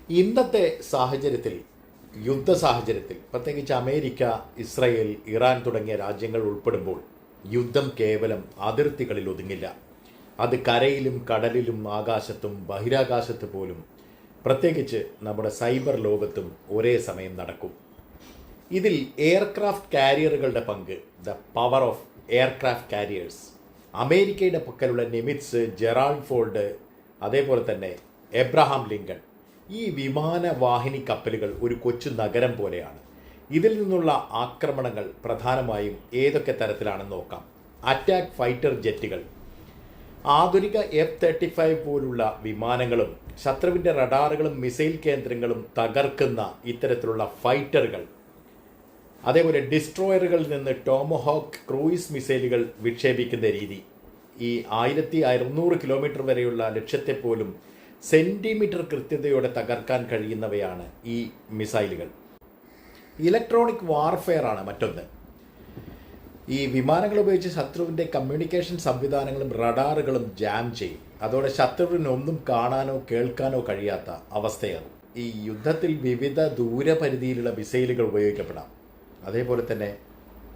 ഇന്നത്തെ സാഹചര്യത്തിൽ, യുദ്ധ സാഹചര്യത്തിൽ, പ്രത്യേകിച്ച് അമേരിക്ക, ഇസ്രയേൽ, ഇറാൻ തുടങ്ങിയ രാജ്യങ്ങൾ ഉൾപ്പെടുമ്പോൾ യുദ്ധം കേവലം അതിർത്തികളിൽ ഒതുങ്ങില്ല. അത് കരയിലും കടലിലും ആകാശത്തും ബഹിരാകാശത്ത് പോലും, പ്രത്യേകിച്ച് നമ്മുടെ സൈബർ ലോകത്തും ഒരേ സമയം നടക്കും. ഇതിൽ എയർക്രാഫ്റ്റ് കാരിയറുകളുടെ പങ്ക്, the power of aircraft carriers, അമേരിക്കയുടെ പക്കലുള്ള നിമിറ്റ്സ്, ജെറാൾഡ് ഫോർഡ്, അതേപോലെ തന്നെ എബ്രഹാം ലിങ്കൺ, ഈ വിമാനവാഹിനി കപ്പലുകൾ ഒരു കൊച്ചു നഗരം പോലെയാണ്. ഇതിൽ നിന്നുള്ള ആക്രമണങ്ങൾ പ്രധാനമായും ഏതൊക്കെ തരത്തിലാണെന്ന് നോക്കാം. അറ്റാക്ക് ഫൈറ്റർ ജെറ്റുകൾ, ആധുനിക F-35 പോലുള്ള വിമാനങ്ങളും ശത്രുവിൻ്റെ റഡാറുകളും മിസൈൽ കേന്ദ്രങ്ങളും തകർക്കുന്ന ഇത്തരത്തിലുള്ള ഫൈറ്ററുകൾ, അതേപോലെ ഡിസ്ട്രോയറുകളിൽ നിന്ന് ടോമഹോക്ക് ക്രൂയിസ് മിസൈലുകൾ വിക്ഷേപിക്കുന്ന രീതി, ഈ 1600 കിലോമീറ്റർ വരെയുള്ള ലക്ഷ്യത്തെ പോലും സെൻറ്റിമീറ്റർ കൃത്യതയോടെ തകർക്കാൻ കഴിയുന്നവയാണ് ഈ മിസൈലുകൾ. ഇലക്ട്രോണിക് വാർഫെയർ ആണ് മറ്റൊന്ന്. ഈ വിമാനങ്ങൾ ഉപയോഗിച്ച് ശത്രുവിൻ്റെ കമ്മ്യൂണിക്കേഷൻ സംവിധാനങ്ങളും റഡാറുകളും ജാം ചെയ്യും. അതോടെ ശത്രുവിനൊന്നും കാണാനോ കേൾക്കാനോ കഴിയാത്ത അവസ്ഥയാകും. ഈ യുദ്ധത്തിൽ വിവിധ ദൂരപരിധിയിലുള്ള മിസൈലുകൾ ഉപയോഗിക്കപ്പെടാം. അതേപോലെ തന്നെ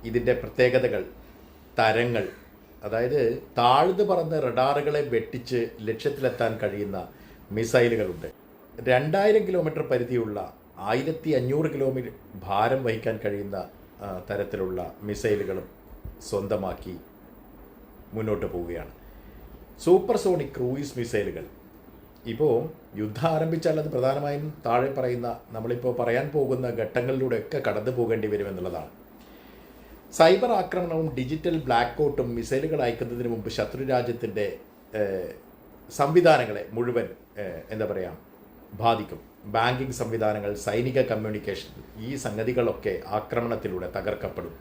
ഇതിൻ്റെ പ്രത്യേകതകൾ, തരങ്ങൾ, അതായത് താഴ്ന്നു പറന്ന് റഡാറുകളെ വെട്ടിച്ച് ലക്ഷ്യത്തിലെത്താൻ കഴിയുന്ന മിസൈലുകളുണ്ട്. 2000 കിലോമീറ്റർ പരിധിയുള്ള 1500 കിലോമീറ്റർ ഭാരം വഹിക്കാൻ കഴിയുന്ന തരത്തിലുള്ള മിസൈലുകളും സ്വന്തമാക്കി മുന്നോട്ട് പോവുകയാണ്. സൂപ്പർസോണിക് ക്രൂയിസ് മിസൈലുകൾ ഇപ്പോൾ യുദ്ധം ആരംഭിച്ചാൽ അത് പ്രധാനമായും താഴെ പറയുന്ന, നമ്മളിപ്പോൾ പറയാൻ പോകുന്ന ഘട്ടങ്ങളിലൂടെയൊക്കെ കടന്നു പോകേണ്ടി വരുമെന്നുള്ളതാണ്. സൈബർ ആക്രമണവും ഡിജിറ്റൽ ബ്ലാക്ക് ഔട്ടും മിസൈലുകൾ അയക്കുന്നതിന് മുമ്പ് ശത്രുരാജ്യത്തിൻ്റെ സംവിധാനങ്ങളെ മുഴുവൻ ബാധിക്കും. ബാങ്കിങ് സംവിധാനങ്ങൾ, സൈനിക കമ്മ്യൂണിക്കേഷൻ, ഈ സംഗതികളൊക്കെ ആക്രമണത്തിലൂടെ തകർക്കപ്പെടും.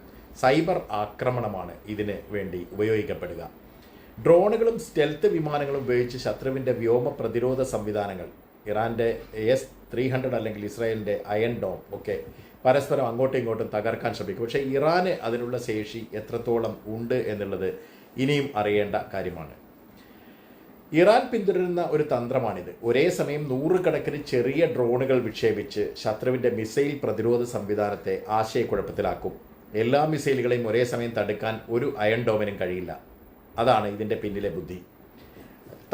സൈബർ ആക്രമണമാണ് ഇതിന് വേണ്ടി ഉപയോഗിക്കപ്പെടുക. ഡ്രോണുകളും സ്റ്റെൽത്ത് വിമാനങ്ങളും ഉപയോഗിച്ച് ശത്രുവിൻ്റെ വ്യോമ പ്രതിരോധ സംവിധാനങ്ങൾ, ഇറാൻ്റെ S-300 അല്ലെങ്കിൽ ഇസ്രായേലിൻ്റെ അയൺ ഡോം ഒക്കെ പരസ്പരം അങ്ങോട്ടും ഇങ്ങോട്ടും തകർക്കാൻ ശ്രമിക്കും. പക്ഷേ ഇറാന് അതിനുള്ള ശേഷി എത്രത്തോളം ഉണ്ട് എന്നുള്ളത് ഇനിയും അറിയേണ്ട കാര്യമാണ്. ഇറാൻ പിന്തുടരുന്ന ഒരു തന്ത്രമാണിത്. ഒരേ സമയം 100 കണക്കിന് ചെറിയ ഡ്രോണുകൾ വിക്ഷേപിച്ച് ശത്രുവിൻ്റെ മിസൈൽ പ്രതിരോധ സംവിധാനത്തെ ആശയക്കുഴപ്പത്തിലാക്കും. എല്ലാ മിസൈലുകളെയും ഒരേ സമയം തടുക്കാൻ ഒരു അയൺ ഡോമിനും കഴിയില്ല. അതാണ് ഇതിൻ്റെ പിന്നിലെ ബുദ്ധി.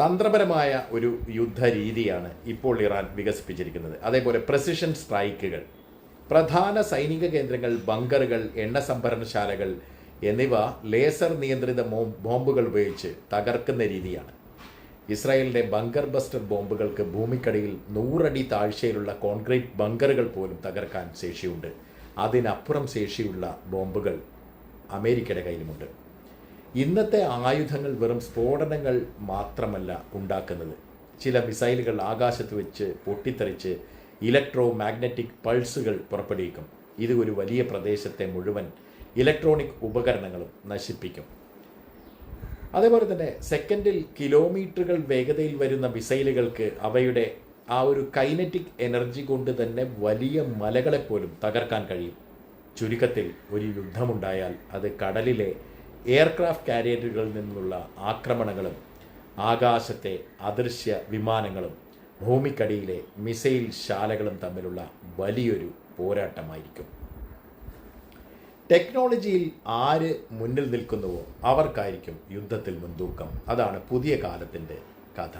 തന്ത്രപരമായ ഒരു യുദ്ധ രീതിയാണ് ഇപ്പോൾ ഇറാൻ വികസിപ്പിച്ചിരിക്കുന്നത്. അതേപോലെ പ്രസിഷൻ സ്ട്രൈക്കുകൾ, പ്രധാന സൈനിക കേന്ദ്രങ്ങൾ, ബങ്കറുകൾ, എണ്ണ സംഭരണശാലകൾ എന്നിവ ലേസർ നിയന്ത്രിത ബോംബുകൾ ഉപയോഗിച്ച് തകർക്കുന്ന രീതിയാണ്. ഇസ്രായേലിൻ്റെ ബങ്കർ ബസ്റ്റർ ബോംബുകൾക്ക് ഭൂമിക്കടിയിൽ 100 അടി താഴ്ചയിലുള്ള കോൺക്രീറ്റ് ബങ്കറുകൾ പോലും തകർക്കാൻ ശേഷിയുണ്ട്. അതിനപ്പുറം ശേഷിയുള്ള ബോംബുകൾ അമേരിക്കയുടെ കയ്യിലുമുണ്ട്. ഇന്നത്തെ ആയുധങ്ങൾ വെറും സ്ഫോടനങ്ങൾ മാത്രമല്ല ഉണ്ടാക്കുന്നത്. ചില മിസൈലുകൾ ആകാശത്ത് വെച്ച് പൊട്ടിത്തെറിച്ച് ഇലക്ട്രോ മാഗ്നറ്റിക് പൾസുകൾ പുറപ്പെടുവിക്കും. ഇത് ഒരു വലിയ പ്രദേശത്തെ മുഴുവൻ ഇലക്ട്രോണിക് ഉപകരണങ്ങളും നശിപ്പിക്കും. അതേപോലെ തന്നെ സെക്കൻഡിൽ കിലോമീറ്ററുകൾ വേഗതയിൽ വരുന്ന മിസൈലുകൾക്ക് അവയുടെ ആ ഒരു കൈനറ്റിക് എനർജി കൊണ്ട് തന്നെ വലിയ മലകളെപ്പോലും തകർക്കാൻ കഴിയും. ചുരുക്കത്തിൽ ഒരു യുദ്ധമുണ്ടായാൽ അത് കടലിലെ എയർക്രാഫ്റ്റ് കാരിയറുകളിൽ നിന്നുള്ള ആക്രമണങ്ങളും ആകാശത്തെ അദൃശ്യ വിമാനങ്ങളും ഭൂമിക്കടിയിലെ മിസൈൽ ശാലകളും തമ്മിലുള്ള വലിയൊരു പോരാട്ടമായിരിക്കും. ടെക്നോളജിയിൽ ആര് മുന്നിൽ നിൽക്കുന്നുവോ അവർക്കായിരിക്കും യുദ്ധത്തിൽ മുൻതൂക്കം. അതാണ് പുതിയ കാലത്തിൻ്റെ കഥ.